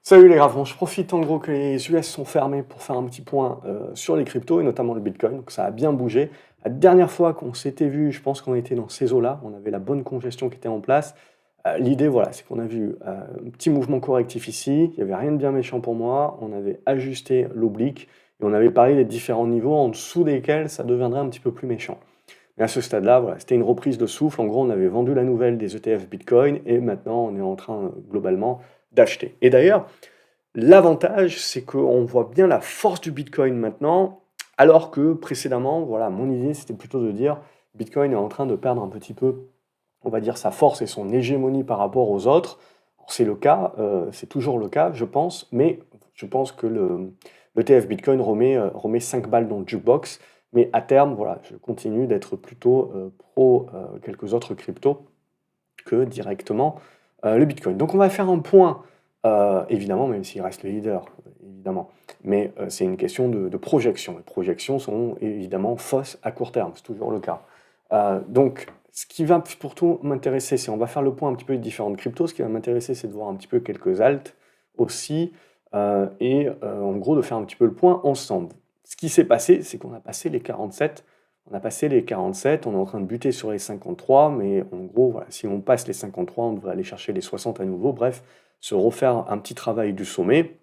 Salut les gars, bon, je profite en gros que les US sont fermés pour faire un petit point sur les cryptos et notamment le Bitcoin. Donc ça a bien bougé. La dernière fois qu'on s'était vu, je pense qu'on était dans ces eaux-là, on avait la bonne congestion qui était en place. L'idée, voilà, c'est qu'on a vu un petit mouvement correctif ici, il n'y avait rien de bien méchant pour moi, on avait ajusté l'oblique et on avait parlé des différents niveaux en dessous desquels ça deviendrait un petit peu plus méchant. Mais à ce stade-là, voilà, c'était une reprise de souffle. En gros, on avait vendu la nouvelle des ETF Bitcoin et maintenant on est en train globalement d'acheter. Et d'ailleurs, l'avantage, c'est qu'on voit bien la force du Bitcoin maintenant, alors que précédemment, voilà, mon idée, c'était plutôt de dire Bitcoin est en train de perdre un petit peu, on va dire, sa force et son hégémonie par rapport aux autres. C'est le cas, c'est toujours le cas, je pense, mais je pense que l'ETF Bitcoin remet 5 balles dans le jukebox, mais à terme, voilà, je continue d'être plutôt pro quelques autres cryptos que directement le Bitcoin. Donc on va faire un point, évidemment, même s'il reste le leader, évidemment. Mais c'est une question de projection. Les projections sont évidemment fausses à court terme, c'est toujours le cas. Donc ce qui va pour tout m'intéresser, c'est on va faire le point un petit peu des différentes cryptos. Ce qui va m'intéresser, c'est de voir un petit peu quelques alts aussi, en gros de faire un petit peu le point ensemble. Ce qui s'est passé, c'est qu'on a passé les 47. On a passé les 47, on est en train de buter sur les 53, mais en gros, voilà, si on passe les 53, on devrait aller chercher les 60 à nouveau. Bref, se refaire un petit travail du sommet.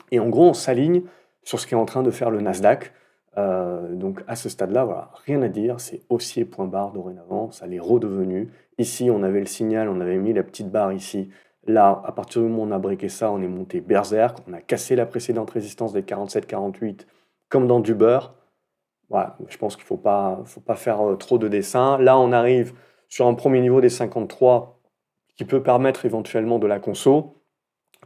Et en gros, on s'aligne sur ce qui est en train de faire le Nasdaq. Donc à ce stade-là, voilà, rien à dire, c'est haussier point barre dorénavant, ça l'est redevenu. Ici, on avait le signal, on avait mis la petite barre ici. Là, à partir du moment où on a breaké ça, on est monté berserk, on a cassé la précédente résistance des 47-48, comme dans du beurre. Voilà, je pense qu'il faut pas faire trop de dessins. Là, on arrive sur un premier niveau des 53 qui peut permettre éventuellement de la conso.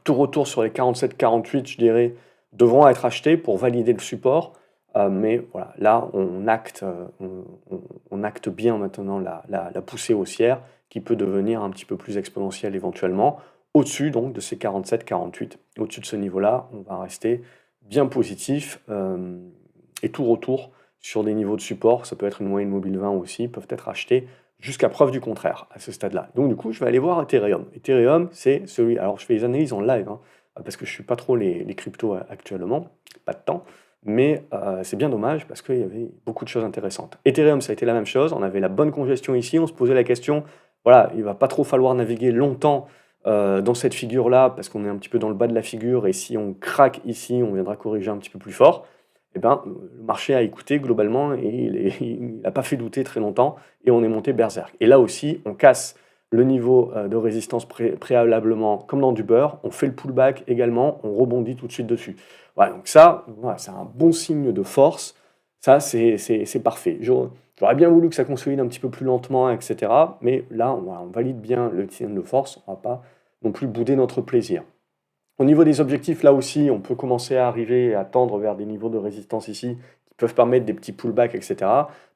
Tout retour sur les 47-48, je dirais, devront être achetés pour valider le support. Mais voilà, là, on acte bien maintenant la poussée haussière qui peut devenir un petit peu plus exponentielle éventuellement. Au-dessus donc de ces 47-48, au-dessus de ce niveau-là, on va rester bien positif. Et tout retour sur des niveaux de support, ça peut être une moyenne mobile 20 aussi, peuvent être achetés jusqu'à preuve du contraire à ce stade-là. Donc du coup, je vais aller voir Ethereum. Ethereum, c'est celui... Alors je fais les analyses en live, hein, parce que je ne suis pas trop les cryptos actuellement, pas de temps, mais c'est bien dommage parce qu'il y avait beaucoup de choses intéressantes. Ethereum, ça a été la même chose, on avait la bonne congestion ici, on se posait la question, voilà, il va pas trop falloir naviguer longtemps dans cette figure-là, parce qu'on est un petit peu dans le bas de la figure, et si on craque ici, on viendra corriger un petit peu plus fort. Eh ben, le marché a écouté globalement et il n'a pas fait douter très longtemps et on est monté berserk. Et là aussi, on casse le niveau de résistance préalablement comme dans du beurre, on fait le pullback également, on rebondit tout de suite dessus. Voilà, donc ça, voilà, c'est un bon signe de force, ça c'est parfait. J'aurais bien voulu que ça consolide un petit peu plus lentement, etc. Mais là, on valide bien le signe de force, on ne va pas non plus bouder notre plaisir. Au niveau des objectifs, là aussi, on peut commencer à arriver à tendre vers des niveaux de résistance ici qui peuvent permettre des petits pullbacks, etc.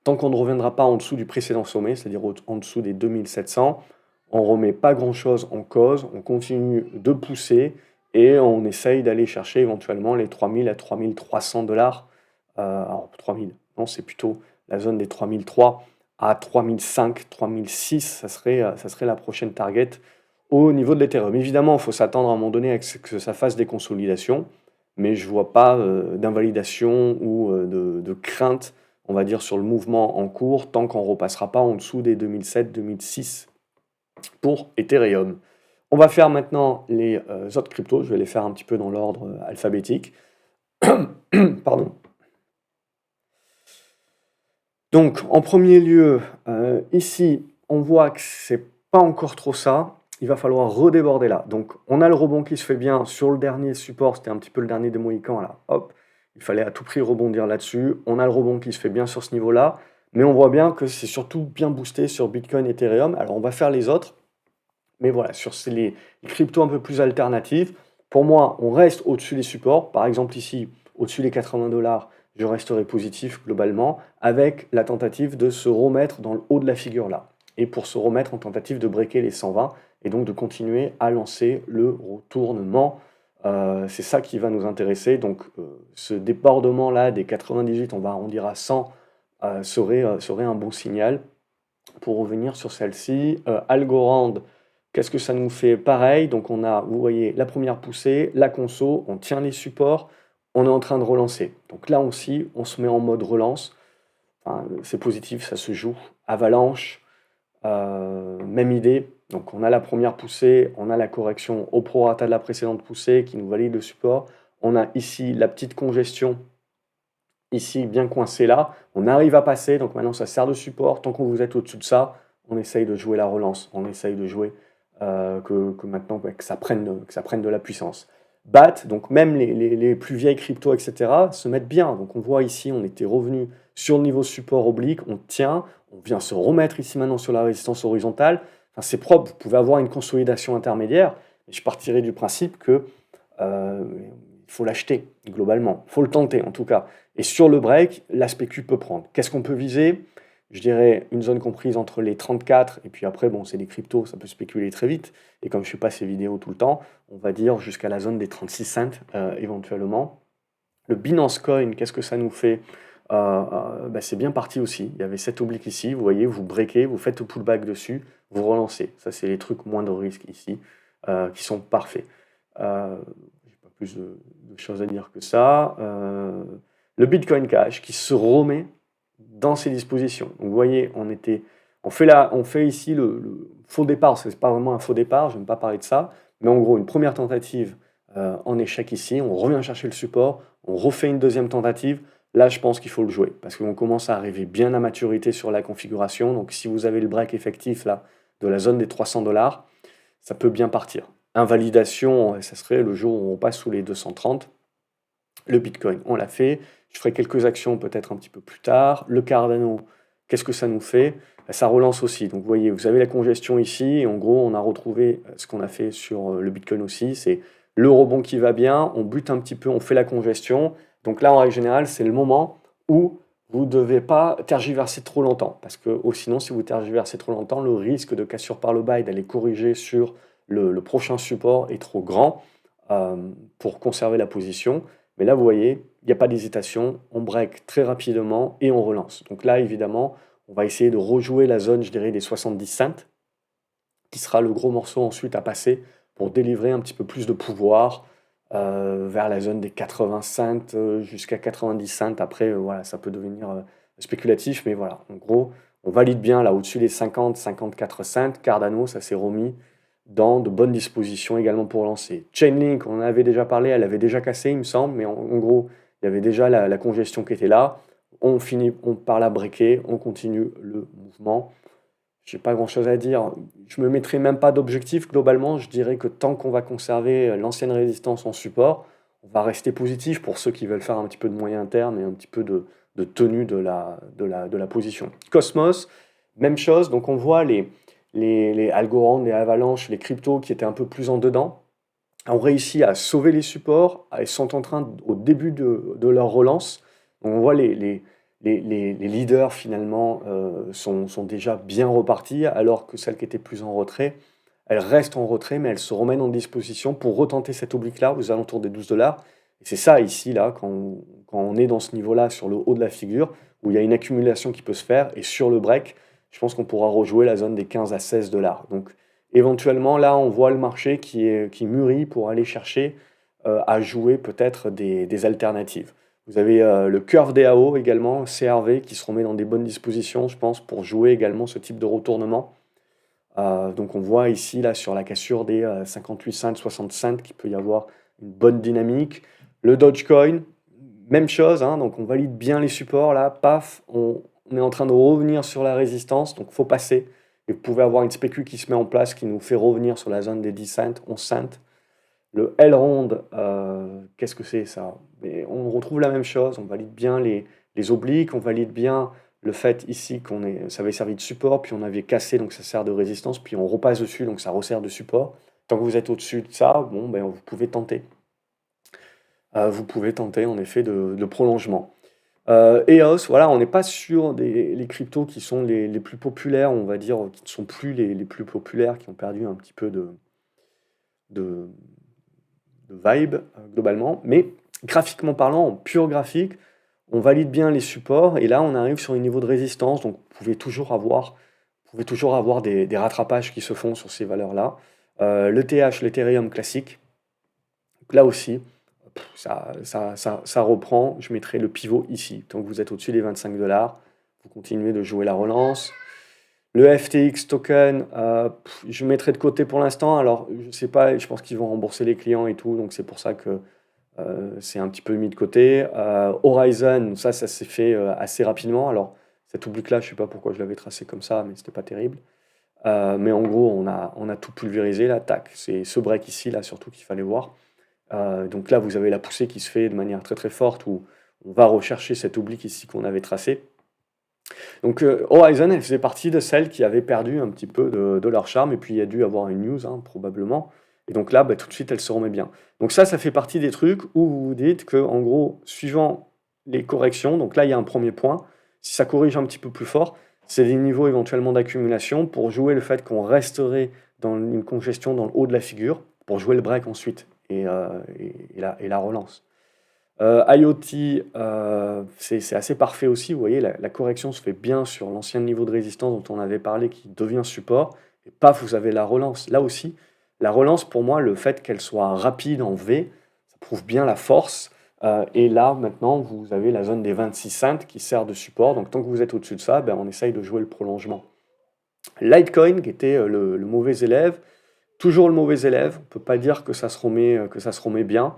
Tant qu'on ne reviendra pas en dessous du précédent sommet, c'est-à-dire en dessous des 2700, on ne remet pas grand-chose en cause, on continue de pousser et on essaye d'aller chercher éventuellement les 3000 à 3300 dollars. Alors 3000, non, c'est plutôt la zone des 3003 à 3005, 3006, ça serait la prochaine target au niveau de l'Ethereum. Évidemment, il faut s'attendre à un moment donné à ce que ça fasse des consolidations, mais je ne vois pas d'invalidation ou de crainte, on va dire, sur le mouvement en cours, tant qu'on ne repassera pas en dessous des 2007-2006 pour Ethereum. On va faire maintenant les autres cryptos, je vais les faire un petit peu dans l'ordre alphabétique. Pardon. Donc, en premier lieu, ici, on voit que c'est pas encore trop ça. Il va falloir redéborder là. Donc, on a le rebond qui se fait bien sur le dernier support. C'était un petit peu le dernier des Mohicans, là. Hop, il fallait à tout prix rebondir là-dessus. On a le rebond qui se fait bien sur ce niveau-là. Mais on voit bien que c'est surtout bien boosté sur Bitcoin et Ethereum. Alors, on va faire les autres. Mais voilà, sur les cryptos un peu plus alternatives, pour moi, on reste au-dessus des supports. Par exemple, ici, au-dessus des 80 dollars, je resterai positif globalement, avec la tentative de se remettre dans le haut de la figure là. Et pour se remettre en tentative de breaker les 120 et donc de continuer à lancer le retournement. C'est ça qui va nous intéresser. Donc ce débordement là des 98, on va arrondir à 100, serait un bon signal pour revenir sur celle-ci. Algorand, Qu'est-ce que ça nous fait? Pareil, donc on a, vous voyez, la première poussée, la conso, on tient les supports, on est en train de relancer. Donc là aussi, on se met en mode relance. Enfin, c'est positif, ça se joue. Avalanche, même idée. Donc on a la première poussée, on a la correction au prorata de la précédente poussée qui nous valide le support. On a ici la petite congestion, ici bien coincée là. On arrive à passer, donc maintenant ça sert de support. Tant que vous êtes au-dessus de ça, on essaye de jouer la relance. On essaye de jouer que maintenant que ça prenne de la puissance. BAT, donc même les plus vieilles cryptos, etc., se mettent bien. Donc on voit ici, on était revenu sur le niveau support oblique, on tient, on vient se remettre ici maintenant sur la résistance horizontale. Enfin, c'est propre, vous pouvez avoir une consolidation intermédiaire. Et je partirai du principe que il faut l'acheter globalement, il faut le tenter en tout cas. Et sur le break, la spécu peut prendre. Qu'est-ce qu'on peut viser? Je dirais une zone comprise entre les 34 et puis après, bon, c'est des cryptos, ça peut spéculer très vite. Et comme je ne fais pas ces vidéos tout le temps, on va dire jusqu'à la zone des 36 cents éventuellement. Le Binance Coin, qu'est-ce que ça nous fait? Bah, c'est bien parti aussi. Il y avait cet oblique ici, vous voyez, vous breakez, vous faites le pullback dessus, vous relancez. Ça, c'est les trucs moins de risque ici, qui sont parfaits. J'ai pas plus de choses à dire que ça. Le Bitcoin Cash qui se remet dans ses dispositions. Donc, vous voyez, on fait ici le faux départ. C'est pas vraiment un faux départ, je n'aime pas parler de ça. Mais en gros, une première tentative en échec ici, on revient chercher le support, on refait une deuxième tentative. Là, je pense qu'il faut le jouer parce qu'on commence à arriver bien à maturité sur la configuration. Donc, si vous avez le break effectif là de la zone des 300$, ça peut bien partir. Invalidation, ça serait le jour où on passe sous les 230. Le Bitcoin, on l'a fait. Je ferai quelques actions peut-être un petit peu plus tard. Le Cardano, qu'est-ce que ça nous fait? Ça relance aussi. Donc vous voyez, vous avez la congestion ici. Et en gros, on a retrouvé ce qu'on a fait sur le Bitcoin aussi. C'est le rebond qui va bien. On bute un petit peu, on fait la congestion. Donc là, en règle générale, c'est le moment où vous ne devez pas tergiverser trop longtemps. Parce que sinon, si vous tergiversez trop longtemps, le risque de cassure par le bas et d'aller corriger sur le prochain support est trop grand pour conserver la position. Mais là, vous voyez, il n'y a pas d'hésitation, on break très rapidement et on relance. Donc là, évidemment, on va essayer de rejouer la zone, je dirais, des 70 cents, qui sera le gros morceau ensuite à passer pour délivrer un petit peu plus de pouvoir vers la zone des 80 cents jusqu'à 90 cents. Après, voilà, ça peut devenir spéculatif, mais voilà, en gros, on valide bien là au-dessus des 50, 54 cents. Cardano, ça s'est remis dans de bonnes dispositions également pour lancer. Chainlink, on en avait déjà parlé, elle avait déjà cassé, il me semble, mais en gros, il y avait déjà la congestion qui était là. On finit par la breaker, on continue le mouvement. Je n'ai pas grand-chose à dire. Je me mettrai même pas d'objectif globalement. Je dirais que tant qu'on va conserver l'ancienne résistance en support, on va rester positif pour ceux qui veulent faire un petit peu de moyen terme et un petit peu de tenue de la position. Cosmos, même chose. Donc on voit les Algorand, les Avalanche, les cryptos qui étaient un peu plus en dedans, ont réussi à sauver les supports, ils sont en train, au début de leur relance, donc on voit les leaders finalement sont déjà bien repartis, alors que celles qui étaient plus en retrait, elles restent en retrait, mais elles se remettent en disposition pour retenter cet oblique-là aux alentours des 12$. Et c'est ça ici, là, quand on est dans ce niveau-là, sur le haut de la figure, où il y a une accumulation qui peut se faire, et sur le break, je pense qu'on pourra rejouer la zone des 15 à 16$. Donc éventuellement, là, on voit le marché qui mûrit pour aller chercher à jouer peut-être des alternatives. Vous avez le Curve DAO également, CRV, qui se remet dans des bonnes dispositions, je pense, pour jouer également ce type de retournement. Donc on voit ici, là, sur la cassure des 58 cents, 60 cents, qu'il peut y avoir une bonne dynamique. Le Dogecoin, même chose, hein, donc on valide bien les supports, là, paf, on est en train de revenir sur la résistance, donc il faut passer. Et vous pouvez avoir une spécu qui se met en place, qui nous fait revenir sur la zone des 10 cents, 11 cents. Le Elrond, qu'est-ce que c'est ça? Mais on retrouve la même chose, on valide bien les obliques, on valide bien le fait ici ça avait servi de support, puis on avait cassé, donc ça sert de résistance, puis on repasse dessus, donc ça resserre de support. Tant que vous êtes au-dessus de ça, bon, ben, vous pouvez tenter. Vous pouvez tenter en effet de prolongement. EOS, voilà, on n'est pas sur les cryptos qui sont les plus populaires, on va dire, qui ne sont plus les plus populaires, qui ont perdu un petit peu de vibe globalement, mais graphiquement parlant, en pur graphique, on valide bien les supports et là on arrive sur un niveau de résistance, donc vous pouvez toujours avoir, vous pouvez toujours avoir des rattrapages qui se font sur ces valeurs-là. L'ETH, l'Ethereum classique, donc là aussi, ça reprend. Je mettrai le pivot ici. Tant que vous êtes au-dessus des 25 dollars, vous continuez de jouer la relance. Le FTX token, je mettrai de côté pour l'instant. Alors, je sais pas, je pense qu'ils vont rembourser les clients et tout, donc c'est pour ça que c'est un petit peu mis de côté. Horizon, ça s'est fait assez rapidement. Alors, cet oblique-là, je sais pas pourquoi je l'avais tracé comme ça, mais c'était pas terrible. Mais en gros, on a tout pulvérisé là, tac. C'est ce break ici, là, surtout qu'il fallait voir. Donc là, vous avez la poussée qui se fait de manière très très forte où on va rechercher cet oblique ici qu'on avait tracé. Donc Horizon, elle faisait partie de celles qui avaient perdu un petit peu de leur charme, et puis il y a dû avoir une news, hein, probablement. Et donc là, bah, tout de suite, elle se remet bien. Donc ça fait partie des trucs où vous vous dites que, en gros, suivant les corrections, donc là, il y a un premier point, si ça corrige un petit peu plus fort, c'est des niveaux éventuellement d'accumulation pour jouer le fait qu'on resterait dans une congestion dans le haut de la figure, pour jouer le break ensuite, et la relance. IoT, c'est assez parfait aussi. Vous voyez, la correction se fait bien sur l'ancien niveau de résistance dont on avait parlé qui devient support. Et paf, vous avez la relance. Là aussi, la relance, pour moi, le fait qu'elle soit rapide en V, ça prouve bien la force. Et là, maintenant, vous avez la zone des 26 cents qui sert de support. Donc, tant que vous êtes au-dessus de ça, ben, on essaye de jouer le prolongement. Litecoin, qui était le mauvais élève, toujours le mauvais élève. On ne peut pas dire que ça se remet bien.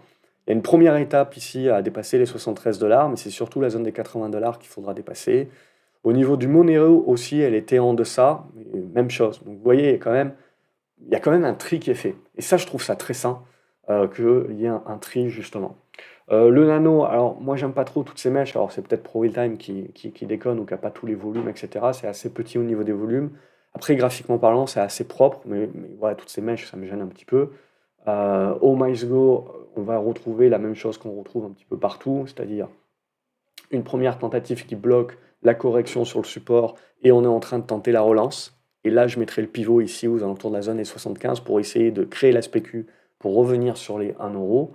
Il y a une première étape ici à dépasser les 73 dollars, mais c'est surtout la zone des 80 dollars qu'il faudra dépasser. Au niveau du Monero aussi, elle était en deçà, même chose. Donc vous voyez, il y a quand même un tri qui est fait. Et ça, je trouve ça très sain qu'il y ait un tri, justement. Le nano, alors moi, j'aime pas trop toutes ces mèches. Alors c'est peut-être Pro Realtime qui déconne ou qui n'a pas tous les volumes, etc. C'est assez petit au niveau des volumes. Après, graphiquement parlant, c'est assez propre, mais voilà, toutes ces mèches, ça me gêne un petit peu. Au MySgo, on va retrouver la même chose qu'on retrouve un petit peu partout, c'est-à-dire une première tentative qui bloque la correction sur le support et on est en train de tenter la relance. Et là, je mettrai le pivot ici aux alentours de la zone des 75 pour essayer de créer la spécu pour revenir sur les 1 euro.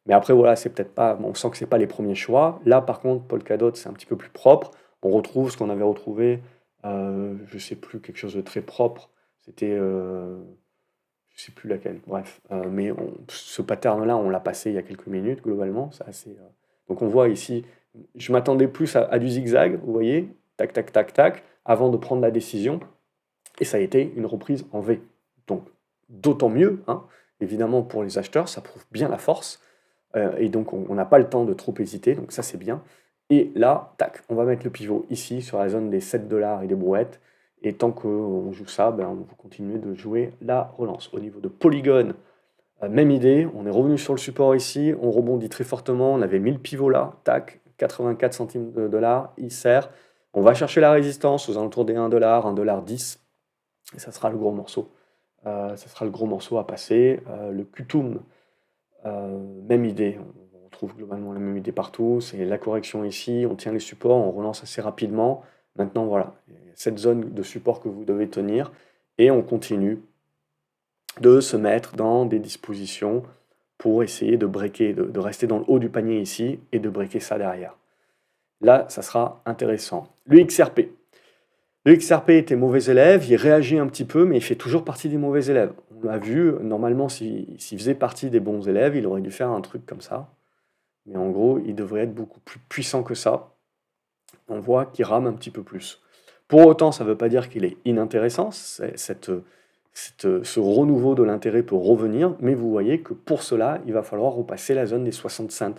Mais après, voilà, c'est peut-être pas, on sent que c'est pas les premiers choix. Là, par contre, Polkadot, c'est un petit peu plus propre. On retrouve ce qu'on avait retrouvé, je sais plus, quelque chose de très propre. C'était, je sais plus laquelle, bref. Mais ce pattern-là, on l'a passé il y a quelques minutes, globalement. C'est assez, donc on voit ici, je m'attendais plus à du zigzag, vous voyez, tac, tac, tac, tac, avant de prendre la décision. Et ça a été une reprise en V. Donc, d'autant mieux, hein, évidemment, pour les acheteurs, ça prouve bien la force. Et donc, on n'a pas le temps de trop hésiter, donc ça, c'est bien. Et là, tac, on va mettre le pivot ici, sur la zone des 7 dollars et des brouettes. Et tant qu'on joue ça, ben, on va continuer de jouer la relance. Au niveau de Polygon, même idée, on est revenu sur le support ici, on rebondit très fortement, on avait mis le pivot là, tac, 84 centimes de dollars, il sert. On va chercher la résistance aux alentours des 1 dollar, 1,10 $, et ça sera le gros morceau. Ça sera le gros morceau à passer. Le Qtum, même idée, on retrouve globalement la même idée partout, c'est la correction ici, on tient les supports, on relance assez rapidement. Maintenant, voilà, cette zone de support que vous devez tenir, et on continue de se mettre dans des dispositions pour essayer de breaker, de rester dans le haut du panier ici, et de breaker ça derrière. Là, ça sera intéressant. Le XRP. Le XRP était mauvais élève, il réagit un petit peu, mais il fait toujours partie des mauvais élèves. On l'a vu, normalement, s'il faisait partie des bons élèves, il aurait dû faire un truc comme ça. Mais en gros, il devrait être beaucoup plus puissant que ça. On voit qu'il rame un petit peu plus. Pour autant, ça ne veut pas dire qu'il est inintéressant. Ce renouveau de l'intérêt peut revenir, mais vous voyez que pour cela, il va falloir repasser la zone des 60 cents.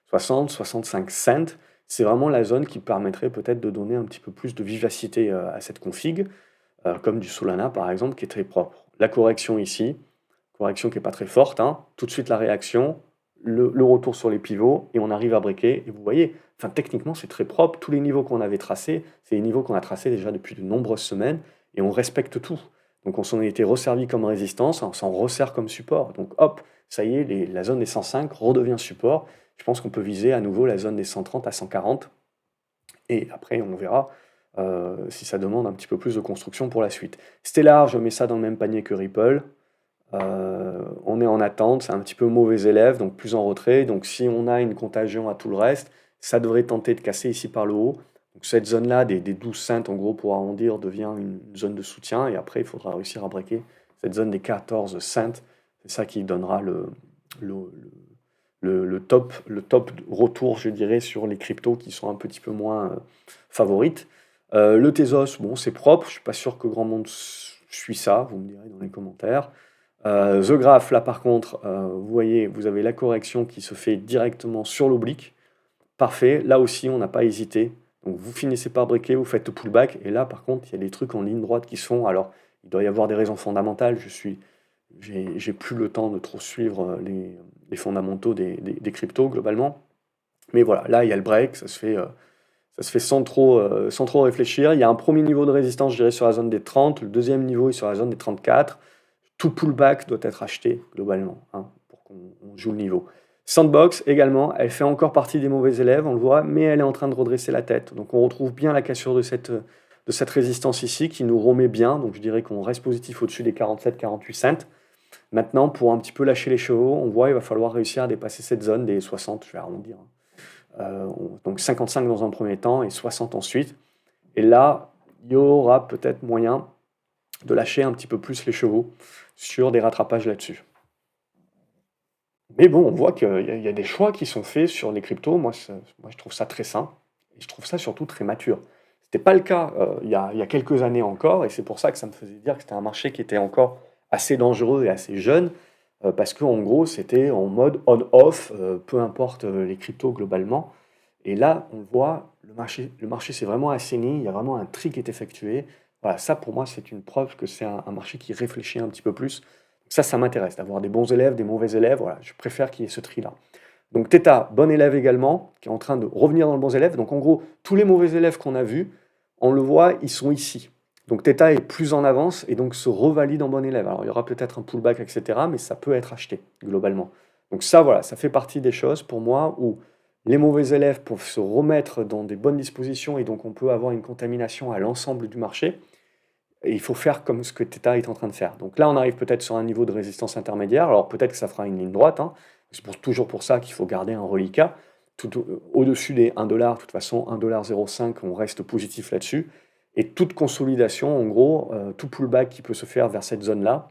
60, 65 cents, c'est vraiment la zone qui permettrait peut-être de donner un petit peu plus de vivacité à cette config, comme du Solana par exemple, qui est très propre. La correction ici, correction qui n'est pas très forte, hein, tout de suite la réaction, le retour sur les pivots, et on arrive à breaker, et vous voyez, enfin, techniquement c'est très propre, tous les niveaux qu'on avait tracés, c'est les niveaux qu'on a tracés déjà depuis de nombreuses semaines, et on respecte tout. Donc on s'en a été resservi comme résistance, on s'en resserre comme support. Donc hop, ça y est, la zone des 105 redevient support. Je pense qu'on peut viser à nouveau la zone des 130 à 140. Et après, on verra si ça demande un petit peu plus de construction pour la suite. Stellar, je mets ça dans le même panier que Ripple. On est en attente, c'est un petit peu mauvais élève, donc plus en retrait. Donc si on a une contagion à tout le reste, ça devrait tenter de casser ici par le haut. Donc Donc cette zone-là, des 12 cents, en gros, pour arrondir, devient une zone de soutien. Et après, il faudra réussir à breaker cette zone des 14 cents. C'est ça qui donnera le, le top retour, je dirais, sur les cryptos qui sont un petit peu moins favorites. Le Tezos, bon, c'est propre. Je suis pas sûr que grand monde suit ça. Vous me direz dans les commentaires. The Graph, là par contre, vous voyez, vous avez la correction qui se fait directement sur l'oblique. Parfait. Là aussi, on n'a pas hésité. Donc vous finissez par breaker, vous faites le pullback. Et là, par contre, il y a des trucs en ligne droite qui se font. Alors, il doit y avoir des raisons fondamentales. J'ai plus le temps de trop suivre les fondamentaux des cryptos globalement. Mais voilà, là, il y a le break. Ça se fait sans trop réfléchir. Il y a un premier niveau de résistance, je dirais, sur la zone des 30. Le deuxième niveau est sur la zone des 34. Tout pullback doit être acheté globalement, hein, pour qu'on joue le niveau. Sandbox également, elle fait encore partie des mauvais élèves, on le voit, mais elle est en train de redresser la tête. Donc on retrouve bien la cassure de cette résistance ici qui nous remet bien. Donc je dirais qu'on reste positif au-dessus des 47-48 cents. Maintenant, pour un petit peu lâcher les chevaux, on voit qu'il va falloir réussir à dépasser cette zone des 60, je vais arrondir. Donc 55 dans un premier temps et 60 ensuite. Et là, il y aura peut-être moyen de lâcher un petit peu plus les chevaux sur des rattrapages là-dessus. Mais bon, on voit qu'il y a des choix qui sont faits sur les cryptos. Moi, je trouve ça très sain. Et je trouve ça surtout très mature. Ce n'était pas le cas il y a quelques années encore. Et c'est pour ça que ça me faisait dire que c'était un marché qui était encore assez dangereux et assez jeune. Parce qu'en gros, c'était en mode on-off, peu importe les cryptos globalement. Et là, on voit, le marché s'est vraiment assaini. Il y a vraiment un tri qui est effectué. Voilà, ça pour moi, c'est une preuve que c'est un marché qui réfléchit un petit peu plus. Ça m'intéresse, d'avoir des bons élèves, des mauvais élèves. Voilà, je préfère qu'il y ait ce tri-là. Donc Theta, bon élève également, qui est en train de revenir dans le bon élève. Donc en gros, tous les mauvais élèves qu'on a vus, on le voit, ils sont ici. Donc Theta est plus en avance et donc se revalide en bon élève. Alors il y aura peut-être un pullback, etc., mais ça peut être acheté globalement. Donc ça, voilà, ça fait partie des choses pour moi où les mauvais élèves peuvent se remettre dans des bonnes dispositions et donc on peut avoir une contamination à l'ensemble du marché. Et il faut faire comme ce que Theta est en train de faire. Donc là, on arrive peut-être sur un niveau de résistance intermédiaire. Alors peut-être que ça fera une ligne droite. Hein. C'est toujours pour ça qu'il faut garder un reliquat. Au-dessus des 1$, de toute façon, 1,05$, on reste positif là-dessus. Et toute consolidation, en gros, tout pullback qui peut se faire vers cette zone-là,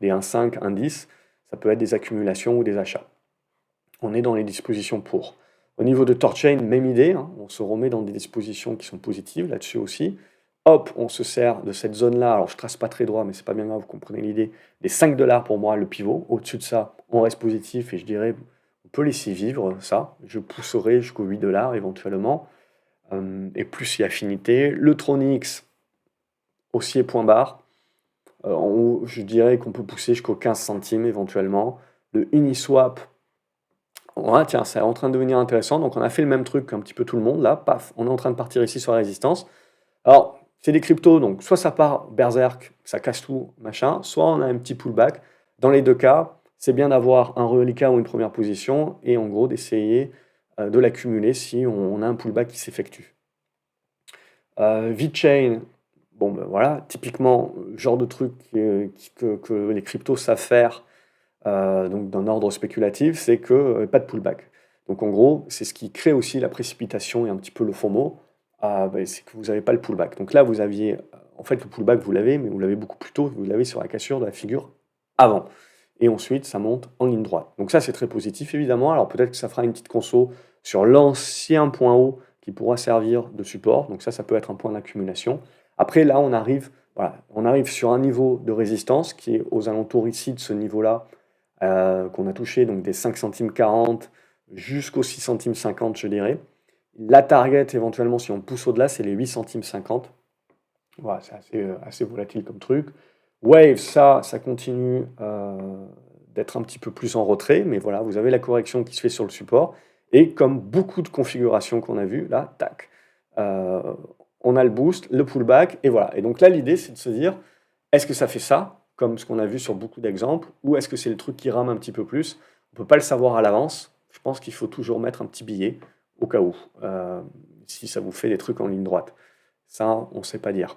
des 1,5, 1,10, ça peut être des accumulations ou des achats. On est dans les dispositions pour. Au niveau de Torchain, même idée. Hein. On se remet dans des dispositions qui sont positives là-dessus aussi. Hop, on se sert de cette zone-là. Alors, je trace pas très droit, mais c'est pas bien grave, vous comprenez l'idée. Les 5$ pour moi, le pivot. Au-dessus de ça, on reste positif et je dirais, on peut laisser vivre ça. Je pousserai jusqu'aux 8$ éventuellement. Et plus il y a affinité. Le Tronix, haussier point barre. Je dirais qu'on peut pousser jusqu'aux 15 centimes éventuellement. Le Uniswap, ouais, tiens, c'est en train de devenir intéressant. Donc, on a fait le même truc qu'un petit peu tout le monde. Là, paf, on est en train de partir ici sur la résistance. Alors, c'est des cryptos, donc soit ça part berserk, ça casse tout, machin, soit on a un petit pullback. Dans les deux cas, c'est bien d'avoir un reliquat ou une première position et en gros d'essayer de l'accumuler si on a un pullback qui s'effectue. VeChain, bon ben voilà, typiquement, genre de truc que les cryptos savent faire donc d'un ordre spéculatif, c'est que pas de pullback. Donc en gros, c'est ce qui crée aussi la précipitation et un petit peu le FOMO. C'est que vous n'avez pas le pullback. Donc là, vous aviez, en fait, le pullback, vous l'avez, mais vous l'avez beaucoup plus tôt, vous l'avez sur la cassure de la figure avant. Et ensuite, ça monte en ligne droite. Donc ça, c'est très positif, évidemment. Alors peut-être que ça fera une petite conso sur l'ancien point haut qui pourra servir de support. Donc ça peut être un point d'accumulation. Après, là, on arrive sur un niveau de résistance qui est aux alentours ici de ce niveau-là, qu'on a touché, donc des 5 centimes 40 jusqu'aux 6 centimes 50, je dirais. La target, éventuellement, si on pousse au-delà, c'est les 8 centimes 50. Voilà, c'est assez volatile comme truc. Wave, ça continue d'être un petit peu plus en retrait, mais voilà, vous avez la correction qui se fait sur le support. Et comme beaucoup de configurations qu'on a vues, là, tac, on a le boost, le pullback, et voilà. Et donc là, l'idée, c'est de se dire, est-ce que ça fait ça, comme ce qu'on a vu sur beaucoup d'exemples, ou est-ce que c'est le truc qui rame un petit peu plus? On ne peut pas le savoir à l'avance. Je pense qu'il faut toujours mettre un petit billet au cas où, si ça vous fait des trucs en ligne droite. Ça, on ne sait pas dire.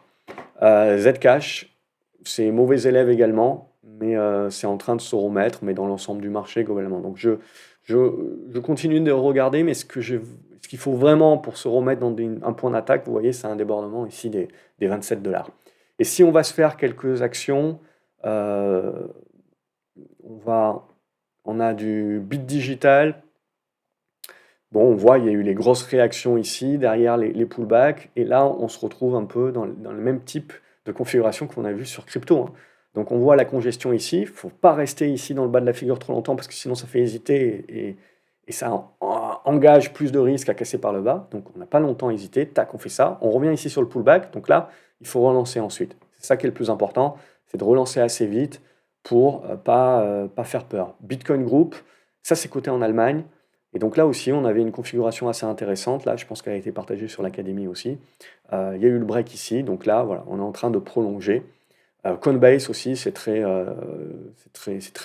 Zcash, c'est mauvais élève également, mais c'est en train de se remettre, mais dans l'ensemble du marché globalement. Donc je continue de regarder, mais ce qu'il faut vraiment pour se remettre dans un point d'attaque, vous voyez, c'est un débordement ici des 27 $. Et si on va se faire quelques actions, euh, on a du Bit Digital. Bon, on voit, il y a eu les grosses réactions ici, derrière les pullbacks, et là, on se retrouve un peu dans le même type de configuration qu'on a vu sur crypto, hein. Donc on voit la congestion ici, il ne faut pas rester ici dans le bas de la figure trop longtemps, parce que sinon ça fait hésiter, et ça engage plus de risques à casser par le bas. Donc on n'a pas longtemps hésité, tac, on fait ça, on revient ici sur le pullback, donc là, il faut relancer ensuite. C'est ça qui est le plus important, c'est de relancer assez vite pour pas faire peur. Bitcoin Group, ça c'est coté en Allemagne. Et donc là aussi, on avait une configuration assez intéressante. Là, je pense qu'elle a été partagée sur l'académie aussi. Il y a eu le break ici. Donc là, voilà, on est en train de prolonger. Coinbase aussi, c'est très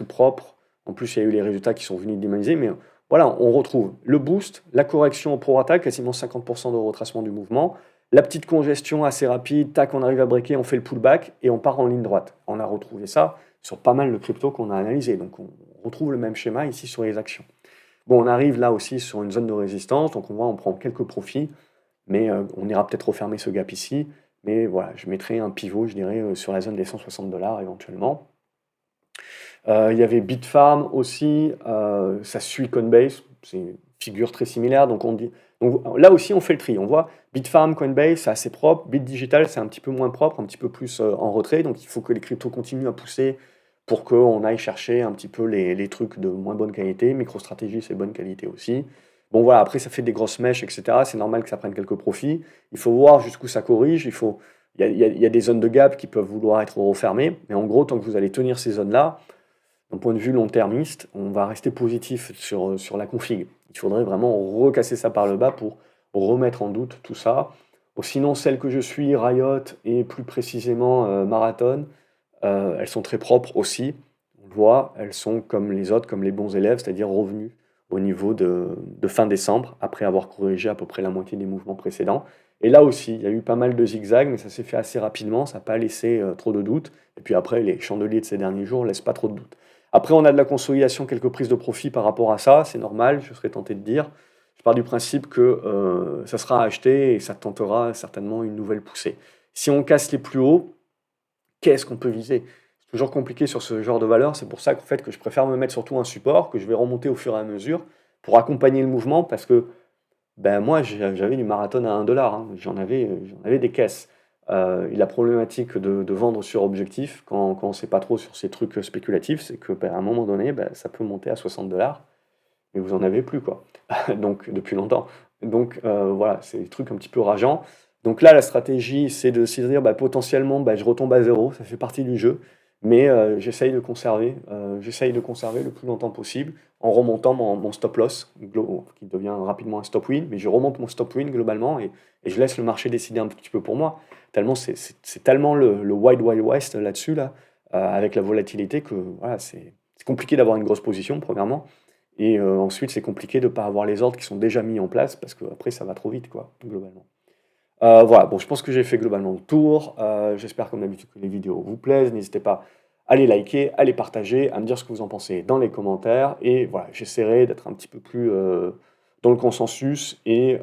propre. En plus, il y a eu les résultats qui sont venus dynamiser. Mais voilà, on retrouve le boost, la correction au prorata, quasiment 50% de retracement du mouvement. La petite congestion assez rapide, tac, on arrive à breaker, on fait le pullback et on part en ligne droite. On a retrouvé ça sur pas mal de cryptos qu'on a analysé. Donc on retrouve le même schéma ici sur les actions. Bon, on arrive là aussi sur une zone de résistance, donc on voit, on prend quelques profits, mais on ira peut-être refermer ce gap ici. Mais voilà, je mettrai un pivot, je dirais, sur la zone des 160 $ éventuellement. Il y avait Bitfarm aussi, ça suit Coinbase, c'est une figure très similaire, donc là aussi on fait le tri, on voit Bitfarm, Coinbase, c'est assez propre, Bit Digital c'est un petit peu moins propre, un petit peu plus en retrait, donc il faut que les cryptos continuent à pousser pour qu'on aille chercher un petit peu les trucs de moins bonne qualité. MicroStrategy, c'est bonne qualité aussi. Bon voilà, après ça fait des grosses mèches, etc. C'est normal que ça prenne quelques profits. Il faut voir jusqu'où ça corrige. Il y a des zones de gap qui peuvent vouloir être refermées. Mais en gros, tant que vous allez tenir ces zones-là, d'un point de vue long-termiste, on va rester positif sur la config. Il faudrait vraiment recasser ça par le bas pour remettre en doute tout ça. Bon, sinon, celle que je suis, Riot, et plus précisément Marathon, elles sont très propres aussi. On le voit, elles sont comme les autres, comme les bons élèves, c'est-à-dire revenues au niveau de fin décembre, après avoir corrigé à peu près la moitié des mouvements précédents. Et là aussi, il y a eu pas mal de zigzags, mais ça s'est fait assez rapidement, ça n'a pas laissé trop de doutes. Et puis après, les chandeliers de ces derniers jours ne laissent pas trop de doutes. Après, on a de la consolidation, quelques prises de profit par rapport à ça, c'est normal, je serais tenté de dire. Je pars du principe que ça sera acheté et ça tentera certainement une nouvelle poussée. Si on casse les plus hauts, qu'est-ce qu'on peut viser? C'est toujours compliqué sur ce genre de valeur, c'est pour ça qu'en fait, que je préfère me mettre surtout un support, que je vais remonter au fur et à mesure, pour accompagner le mouvement, parce que ben, moi, j'avais du marathon à 1 $, hein. J'en avais des caisses. La problématique de vendre sur objectif, quand on ne sait pas trop sur ces trucs spéculatifs, c'est que ben, à un moment donné, ben, ça peut monter à 60 $, mais vous en avez plus, quoi. Donc, depuis longtemps. Donc, voilà, c'est des trucs un petit peu rageants. Donc là, la stratégie, c'est de se dire, bah, potentiellement, bah, je retombe à zéro, ça fait partie du jeu, mais j'essaye de conserver le plus longtemps possible en remontant mon stop loss, qui devient rapidement un stop win, mais je remonte mon stop win globalement et je laisse le marché décider un petit peu pour moi. Tellement c'est tellement le Wild Wild West là-dessus, là, avec la volatilité, que voilà, c'est compliqué d'avoir une grosse position, premièrement. Et ensuite, c'est compliqué de ne pas avoir les ordres qui sont déjà mis en place parce qu'après, ça va trop vite, quoi, globalement. Voilà, bon, je pense que j'ai fait globalement le tour. J'espère, comme d'habitude, que les vidéos vous plaisent. N'hésitez pas à les liker, à les partager, à me dire ce que vous en pensez dans les commentaires. Et voilà, j'essaierai d'être un petit peu plus dans le consensus et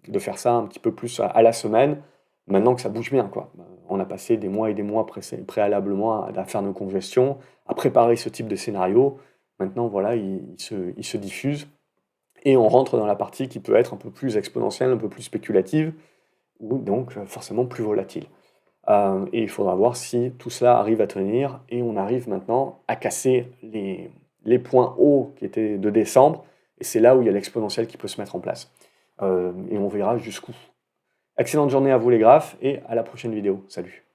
de faire ça un petit peu plus à la semaine, maintenant que ça bouge bien, quoi. On a passé des mois et des mois préalablement à faire nos congestions, à préparer ce type de scénario. Maintenant, voilà, il se diffuse et on rentre dans la partie qui peut être un peu plus exponentielle, un peu plus spéculative, ou donc forcément plus volatile. Et il faudra voir si tout cela arrive à tenir, et on arrive maintenant à casser les points hauts qui étaient de décembre, et c'est là où il y a l'exponentiel qui peut se mettre en place. Et on verra jusqu'où. Excellente journée à vous les graphes, et à la prochaine vidéo. Salut!